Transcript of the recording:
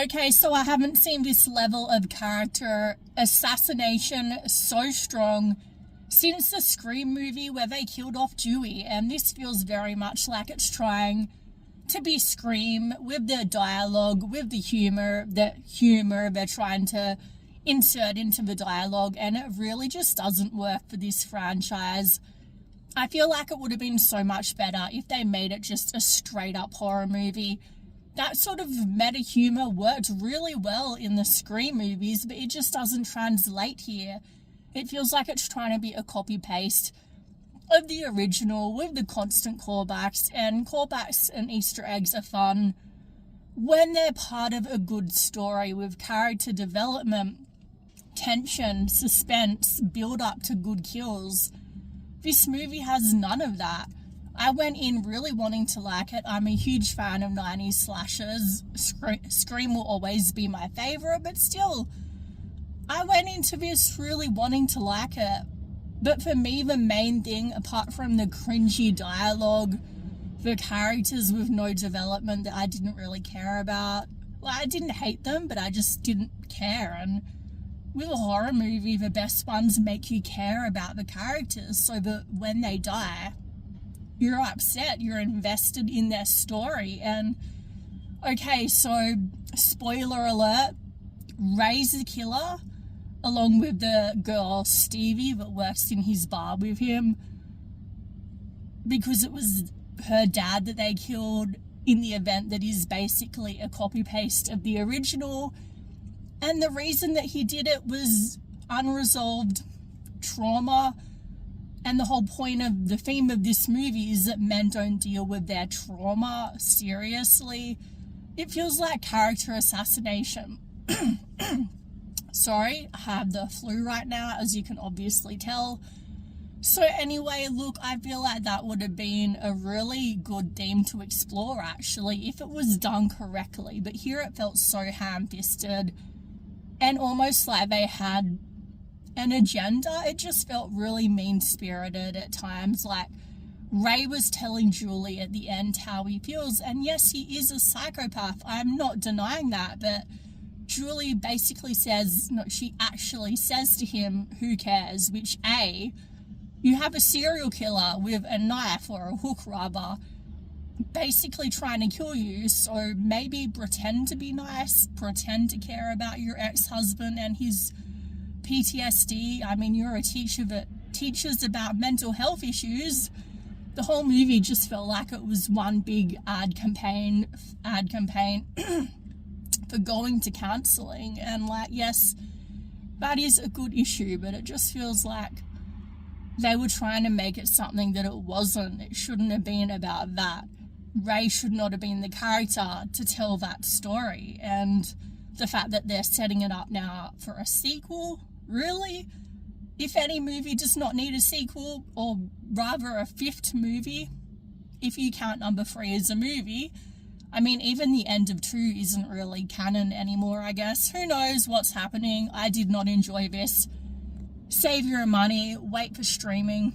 Okay, so I haven't seen this level of character assassination so strong since the Scream movie where they killed off Dewey, and this feels very much like it's trying to be Scream with the dialogue, with the humor they're trying to insert into the dialogue, and it really just doesn't work for this franchise. I feel like it would have been so much better if they made it just a straight up horror movie. That sort of meta humor worked really well in the Scream movies, but it just doesn't translate here. It feels like it's trying to be a copy paste of the original with the constant callbacks, and callbacks and Easter eggs are fun when they're part of a good story with character development, tension, suspense, build up to good kills. This movie has none of that. I went in really wanting to like it. I'm a huge fan of 90s slashers. Scream will always be my favourite, but still, I went into this really wanting to like it. But for me, the main thing, apart from the cringy dialogue, the characters with no development that I didn't really care about, well, I didn't hate them, but I just didn't care. And with a horror movie, the best ones make you care about the characters so that when they die, you're upset, you're invested in their story. And okay, so spoiler alert, Ray's the killer, along with the girl Stevie that works in his bar with him, because it was her dad that they killed in the event that is basically a copy paste of the original. And the reason that he did it was unresolved trauma. And the whole point of the theme of this movie is that men don't deal with their trauma seriously. It feels like character assassination. Sorry, I have the flu right now, as you can obviously tell. So anyway, look, I feel like that would have been a really good theme to explore, actually, if it was done correctly. But here it felt so ham-fisted and almost like they had an agenda. It just felt really mean-spirited at times. Like, Ray was telling Julie at the end how he feels, and yes, he is a psychopath. I'm not denying that, but Julie basically says, no, she actually says to him, who cares? Which, A, you have a serial killer with a knife or a hook, rather, basically trying to kill you, so maybe pretend to be nice, pretend to care about your ex-husband and his PTSD. I mean, you're a teacher that teaches about mental health issues. The whole movie just felt like it was one big ad campaign for going to counselling. And like, yes, that is a good issue, but it just feels like they were trying to make it something that it wasn't. It shouldn't have been about that. Ray should not have been the character to tell that story. And the fact that they're setting it up now for a sequel, really? If any movie does not need a sequel, or rather a fifth movie, if you count number 3 as a movie. I mean, even the end of 2 isn't really canon anymore, I guess. Who knows what's happening? I did not enjoy this. Save your money, wait for streaming.